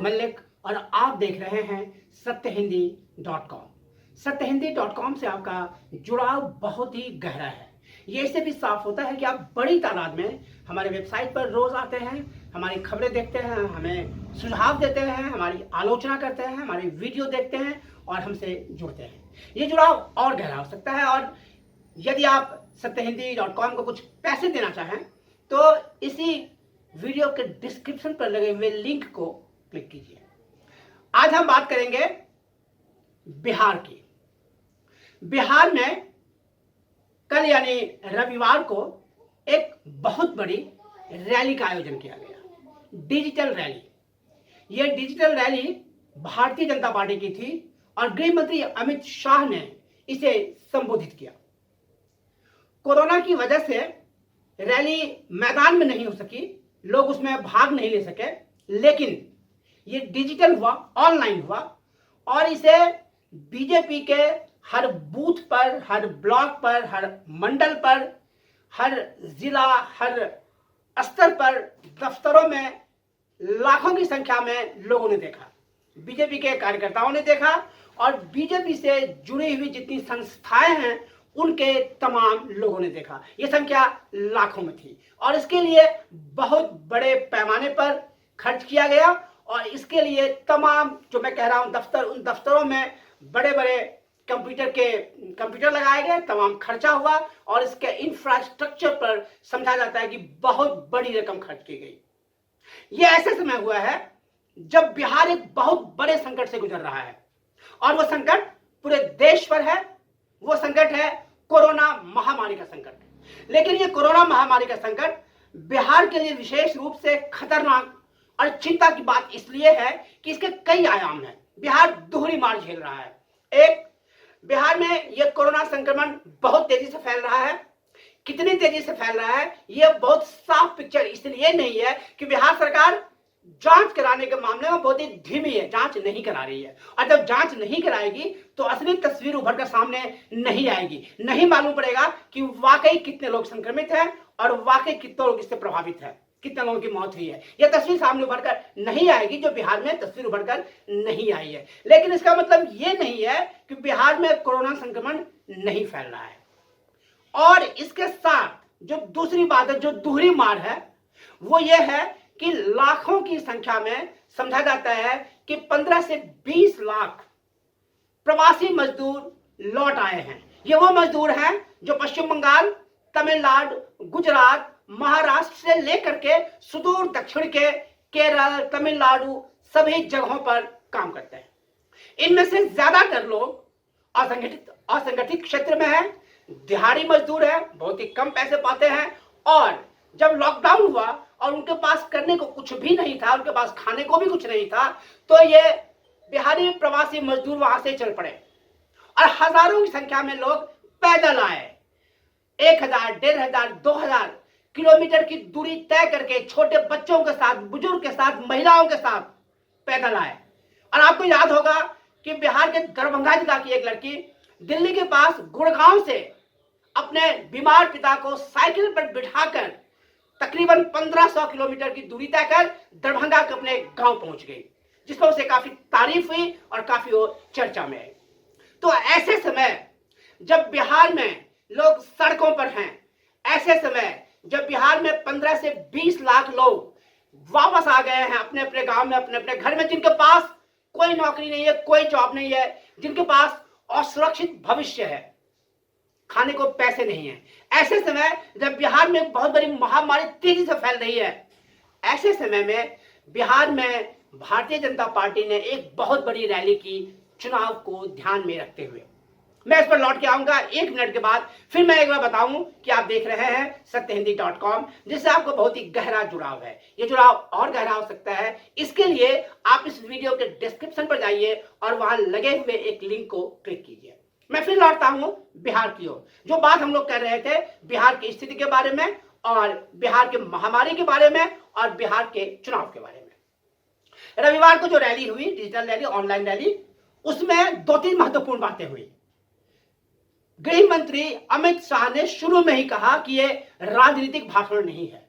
मल्लिक और आप देख रहे हैं सत्यहिंदी.com। सत्यहिंदी.com से आपका जुड़ाव बहुत ही गहरा है। ये इससे भी साफ होता है कि आप बड़ी तादाद में हमारे वेबसाइट पर रोज आते हैं, हमारी खबरें देखते हैं, हमें सुझाव देते हैं, हमारी आलोचना करते हैं, हमारी वीडियो देखते हैं और हमसे जुड़ते हैं। ये जुड़ाव और गहरा हो सकता है और यदि आप सत्यहिंदी.com को कुछ पैसे देना चाहें तो इसी वीडियो के डिस्क्रिप्शन पर लगे हुए लिंक को क्लिक कीजिए। आज हम बात करेंगे बिहार की। बिहार में कल यानी रविवार को एक बहुत बड़ी रैली का आयोजन किया गया, डिजिटल रैली। यह digital rally Bharatiya Janata party की थी और गृह मंत्री अमित शाह ने इसे संबोधित किया। कोरोना की वजह से रैली मैदान में नहीं हो सकी, लोग उसमें भाग नहीं ले सके, लेकिन ये डिजिटल हुआ, ऑनलाइन हुआ और इसे बीजेपी के हर बूथ पर, हर ब्लॉक पर, हर मंडल पर, हर जिला, हर स्तर पर, दफ्तरों में लाखों की संख्या में लोगों ने देखा। बीजेपी के कार्यकर्ताओं ने देखा और बीजेपी से जुड़ी हुई जितनी संस्थाएं हैं उनके तमाम लोगों ने देखा। ये संख्या लाखों में थी और इसके लिए बहुत बड़े पैमाने पर खर्च किया गया और इसके लिए तमाम जो मैं कह रहा हूं दफ्तर, उन दफ्तरों में बड़े बड़े कंप्यूटर लगाए गए, तमाम खर्चा हुआ और इसके इंफ्रास्ट्रक्चर पर समझा जाता है कि बहुत बड़ी रकम खर्च की गई। यह ऐसे समय हुआ है जब बिहार एक बहुत बड़े संकट से गुजर रहा है और वो संकट पूरे देश पर है। वो संकट है कोरोना महामारी का संकट। लेकिन ये कोरोना महामारी का संकट बिहार के लिए विशेष रूप से खतरनाक और चिंता की बात इसलिए है कि इसके कई आयाम हैं। बिहार दोहरी मार झेल रहा है। एक, बिहार में यह कोरोना संक्रमण बहुत तेजी से फैल रहा है। कितनी तेजी से फैल रहा है यह बहुत साफ पिक्चर इसलिए नहीं है कि बिहार सरकार जांच कराने के मामले में बहुत ही धीमी है, जांच नहीं करा रही है और जब जांच नहीं कराएगी तो असली तस्वीर उभर कर सामने नहीं आएगी। नहीं मालूम पड़ेगा कि वाकई कितने लोग संक्रमित हैं और वाकई कितने लोग इससे प्रभावित हैं, कितने लोगों की मौत हुई है। यह तस्वीर सामने उभर कर नहीं आएगी जो बिहार में तस्वीर उभर कर नहीं आई है। लेकिन इसका मतलब यह नहीं है कि बिहार में कोरोना संक्रमण नहीं फैल रहा है। और इसके साथ जो दूसरी बात है, जो दोहरी मार है, वो ये है कि लाखों की संख्या में समझा जाता है कि 15 से 20 लाख प्रवासी मजदूर लौट आए हैं। ये वो मजदूर हैं जो पश्चिम बंगाल, तमिलनाडु, गुजरात, महाराष्ट्र से लेकर के सुदूर दक्षिण के केरल, तमिलनाडु सभी जगहों पर काम करते हैं। इनमें से ज्यादातर लोग असंगठित क्षेत्र में हैं, दिहाड़ी मजदूर हैं, बहुत ही कम पैसे पाते हैं और जब लॉकडाउन हुआ और उनके पास करने को कुछ भी नहीं था, उनके पास खाने को भी कुछ नहीं था, तो ये बिहारी प्रवासी मजदूर वहां से चल पड़े और हजारों की संख्या में लोग पैदल आए। 1000, 1500, 2000 किलोमीटर की दूरी तय करके छोटे बच्चों के साथ, बुजुर्ग के साथ, महिलाओं के साथ पैदल आए। और आपको याद होगा कि बिहार के दरभंगा जिला की एक लड़की दिल्ली के पास गुड़गांव से अपने बीमार पिता को साइकिल पर बिठाकर तकरीबन 1500 किलोमीटर की दूरी तय कर दरभंगा के अपने गांव पहुंच गई, जिसमें उसे काफी तारीफ हुई और काफी वो चर्चा में आई। तो ऐसे समय जब बिहार में लोग सड़कों पर हैं, ऐसे समय जब बिहार में 15 से 20 लाख लोग वापस आ गए हैं अपने अपने गांव में, अपने अपने घर में, जिनके पास कोई नौकरी नहीं है, कोई जॉब नहीं है, जिनके पास असुरक्षित भविष्य है, खाने को पैसे नहीं है, ऐसे समय जब बिहार में एक बहुत बड़ी महामारी तेजी से फैल रही है, ऐसे समय में बिहार में भारतीय जनता पार्टी ने एक बहुत बड़ी रैली की, चुनाव को ध्यान में रखते हुए। मैं इस पर लौट के आऊंगा 1 मिनट के बाद। फिर मैं एक बार बताऊं कि आप देख रहे हैं सत्यहिंदी.com, जिससे आपको बहुत ही गहरा जुड़ाव है। ये जुड़ाव और गहरा हो सकता है, इसके लिए आप इस वीडियो के डिस्क्रिप्शन पर जाइए और वहां लगे हुए एक लिंक को क्लिक कीजिए। मैं फिर लौटता हूं बिहार की ओर। जो बात हम लोग कर रहे थे बिहार की स्थिति के बारे में और बिहार के महामारी के बारे में और बिहार के चुनाव के बारे में। रविवार को जो रैली हुई, डिजिटल रैली, ऑनलाइन रैली, उसमें 2-3 महत्वपूर्ण बातें हुई। गृह मंत्री अमित शाह ने शुरू में ही कहा कि यह राजनीतिक भाषण नहीं है,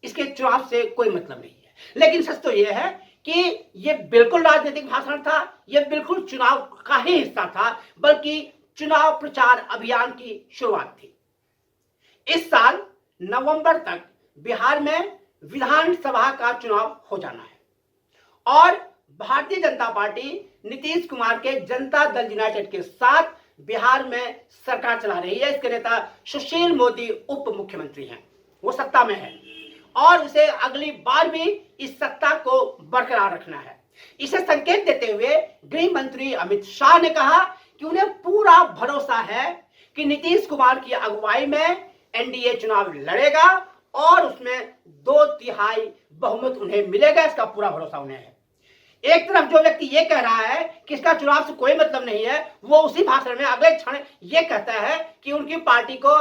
इसके चुनाव से कोई मतलब नहीं है। लेकिन सच तो यह है कि ये बिल्कुल राजनीतिक भाषण था, ये बिल्कुल चुनाव का ही हिस्सा था, बल्कि चुनाव प्रचार अभियान की शुरुआत थी। इस साल नवंबर तक बिहार में विधानसभा का चुनाव हो जाना है और भारतीय जनता पार्टी नीतीश कुमार के जनता दल यूनाइटेड के साथ बिहार में सरकार चला रही है। इसके नेता सुशील मोदी उप मुख्यमंत्री हैं, वो सत्ता में है और उसे अगली बार भी इस सत्ता को बरकरार रखना है। इसे संकेत देते हुए गृह मंत्री अमित शाह ने कहा कि उन्हें पूरा भरोसा है कि नीतीश कुमार की अगुवाई में एनडीए चुनाव लड़ेगा और उसमें 2/3 बहुमत उन्हें मिलेगा। इसका पूरा भरोसा उन्हें है। एक तरफ जो व्यक्ति ये कह रहा है कि इसका चुनाव से कोई मतलब नहीं है, वो उसी भाषण में अगले क्षण ये कहता है कि उनकी पार्टी को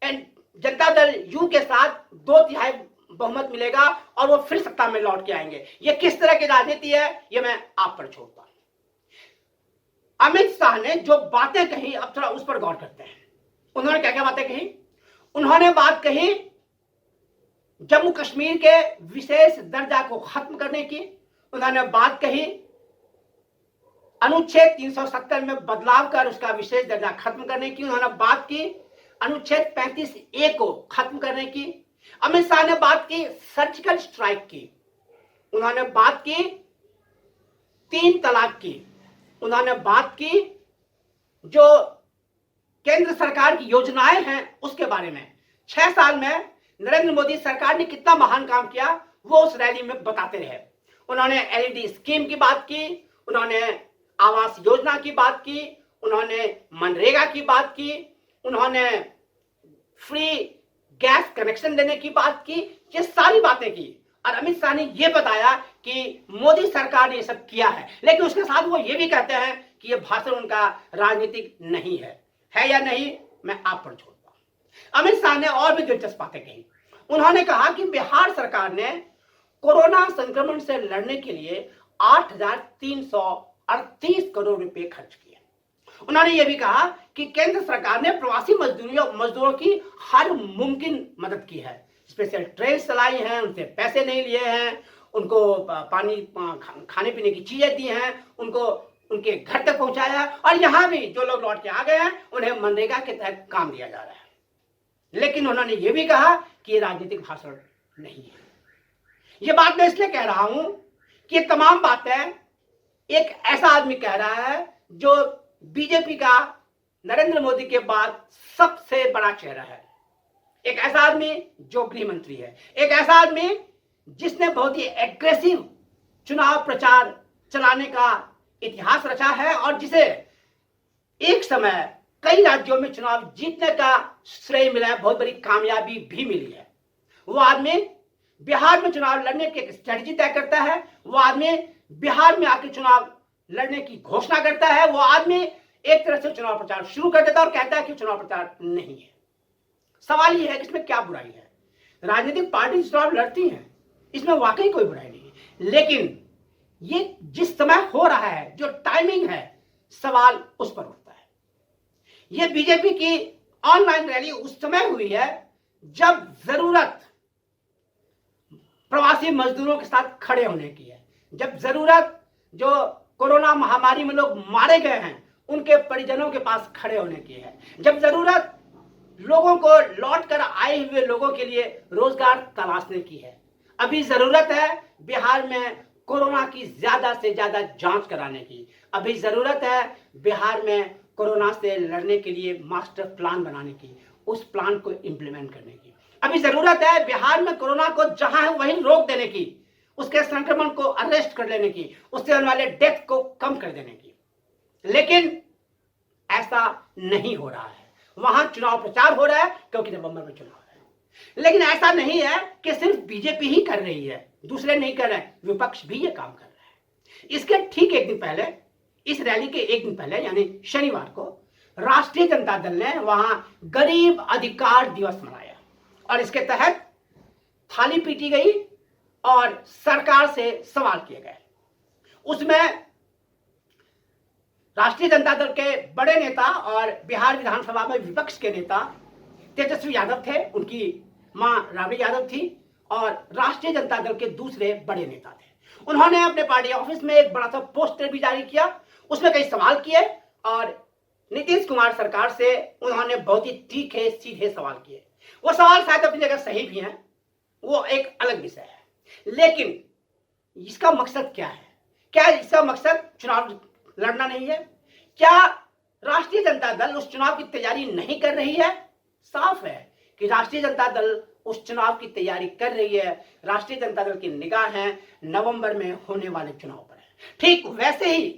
जनता दल यू के साथ 2/3 बहुमत मिलेगा और वो फिर सत्ता में लौट के आएंगे। ये किस तरह की राजनीति है, ये मैं आप पर छोड़ता हूं। अमित शाह ने जो बातें कही, अब थोड़ा उस पर गौर करते हैं। उन्होंने क्या क्या बातें कही? उन्होंने बात कही जम्मू कश्मीर के विशेष दर्जा को खत्म करने की। उन्होंने बात कही अनुच्छेद 370 में बदलाव कर उसका विशेष दर्जा खत्म करने की। उन्होंने बात की अनुच्छेद 35A को खत्म करने की। अमित शाह ने बात की सर्जिकल स्ट्राइक की। उन्होंने बात की 3 तलाक की। उन्होंने बात की जो केंद्र सरकार की योजनाएं हैं उसके बारे में। 6 साल में नरेंद्र मोदी सरकार ने कितना महान काम किया वो उस रैली में बताते रहे। उन्होंने एलईडी स्कीम की बात की, उन्होंने आवास योजना की बात की, उन्होंने मनरेगा की बात की, उन्होंने फ्री गैस कनेक्शन देने की बात की। ये सारी बातें की और अमित शाह ने यह बताया कि मोदी सरकार ने ये सब किया है, लेकिन उसके साथ वो ये भी कहते हैं कि ये भाषण उनका राजनीतिक नहीं है या नहीं, मैं आप पर छोड़ता हूं। अमित शाह ने और भी दिलचस्प बातें कही। उन्होंने कहा कि बिहार सरकार ने कोरोना संक्रमण से लड़ने के लिए 8,338 करोड़ रुपए खर्च किए। उन्होंने यह भी कहा कि केंद्र सरकार ने प्रवासी मजदूरों की हर मुमकिन मदद की है। स्पेशल ट्रेन चलाई हैं, उनसे पैसे नहीं लिए हैं, उनको पानी खाने पीने की चीजें दी हैं, उनको उनके घर तक पहुंचाया और यहां भी जो लोग लौट के आ गए हैं उन्हें मनरेगा के तहत काम दिया जा रहा है। लेकिन उन्होंने यह भी कहा कि ये राजनीतिक भाषण नहीं है। ये बात मैं इसलिए कह रहा हूं कि ये तमाम बातें एक ऐसा आदमी कह रहा है जो बीजेपी का नरेंद्र मोदी के बाद सबसे बड़ा चेहरा है। एक ऐसा आदमी जो गृह मंत्री है, एक ऐसा आदमी जिसने बहुत ही एग्रेसिव चुनाव प्रचार चलाने का इतिहास रचा है और जिसे एक समय कई राज्यों में चुनाव जीतने का श्रेय मिला है, बहुत बड़ी कामयाबी भी मिली है। वो आदमी बिहार में चुनाव लड़ने की एक स्ट्रेटजी तय करता है। वो आदमी बिहार में आकर चुनाव लड़ने की घोषणा करता है। वो आदमी एक तरह से चुनाव प्रचार शुरू कर देता है और कहता है कि चुनाव प्रचार नहीं है। सवाल यह है कि इसमें क्या बुराई है? राजनीतिक पार्टी चुनाव लड़ती हैं, इसमें वाकई कोई बुराई नहीं है, लेकिन ये जिस समय हो रहा है, जो टाइमिंग है, सवाल उस पर उठता है। ये बीजेपी की ऑनलाइन रैली उस समय हुई है जब जरूरत प्रवासी मजदूरों के साथ खड़े होने की है, जब जरूरत जो कोरोना महामारी में लोग मारे गए हैं उनके परिजनों के पास खड़े होने की है, जब जरूरत लोगों को लौट कर आए हुए लोगों के लिए रोजगार तलाशने की है। अभी जरूरत है बिहार में कोरोना की ज्यादा से ज्यादा जांच कराने की। अभी जरूरत है बिहार में कोरोना से लड़ने के लिए मास्टर प्लान बनाने की, उस प्लान को इंप्लीमेंट करने की। अभी जरूरत है बिहार में कोरोना को जहां है वहीं रोक देने की, उसके संक्रमण को अरेस्ट कर लेने की, उससे होने वाले डेथ को कम कर देने की। लेकिन ऐसा नहीं हो रहा है। वहां चुनाव प्रचार हो रहा है क्योंकि नवंबर में चुनाव है। लेकिन ऐसा नहीं है कि सिर्फ बीजेपी ही कर रही है, दूसरे नहीं कर रहे, विपक्ष भी ये काम कर रहा है। इसके ठीक एक दिन पहले, इस रैली के एक दिन पहले यानी शनिवार को, राष्ट्रीय जनता दल ने वहां गरीब अधिकार दिवस मनाया और इसके तहत थाली पीटी गई और सरकार से सवाल किए गए। उसमें राष्ट्रीय जनता दल के बड़े नेता और बिहार विधानसभा में विपक्ष के नेता तेजस्वी यादव थे, उनकी मां राबड़ी यादव थी, और राष्ट्रीय जनता दल के दूसरे बड़े नेता थे। उन्होंने अपने पार्टी ऑफिस में एक बड़ा सा पोस्टर भी जारी किया, उसमें कई सवाल किए और नीतीश कुमार सरकार से उन्होंने बहुत ही तीखे सीधे सवाल किए। वो सवाल शायद अपनी जगह सही भी हैं, वो एक अलग विषय है, लेकिन इसका मकसद क्या है? क्या इसका मकसद चुनाव लड़ना नहीं है? क्या राष्ट्रीय जनता दल उस चुनाव की तैयारी नहीं कर रही है? साफ है कि राष्ट्रीय जनता दल उस चुनाव की तैयारी कर रही है। राष्ट्रीय जनता दल की निगाहें नवंबर में होने वाले चुनाव पर है। ठीक वैसे ही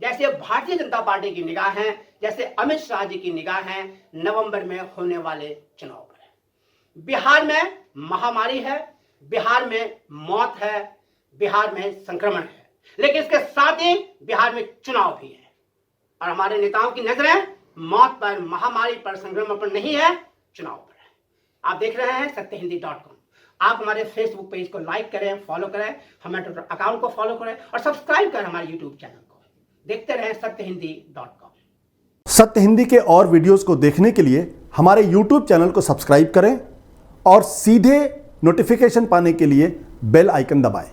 जैसे भारतीय जनता पार्टी की निगाहें, जैसे अमित शाह जी की निगाहें नवंबर में होने वाले चुनाव पर है। बिहार में महामारी है, बिहार में मौत है, बिहार में संक्रमण है, लेकिन इसके साथ ही बिहार में चुनाव भी है और हमारे नेताओं की नजरें मौत पर, महामारी पर, संक्रमण पर नहीं है, चुनाव पर है। आप देख रहे हैं सत्यहिंदी.com। आप हमारे फेसबुक पेज को लाइक करें, फॉलो करें, हमारे ट्विटर अकाउंट को फॉलो करें और सब्सक्राइब करें हमारे यूट्यूब चैनल को। देखते रहें सत्यहिंदी.com। सत्य हिंदी के और वीडियोस को देखने के लिए हमारे यूट्यूब चैनल को सब्सक्राइब करें और सीधे नोटिफिकेशन पाने के लिए बेल आइकन दबाएं।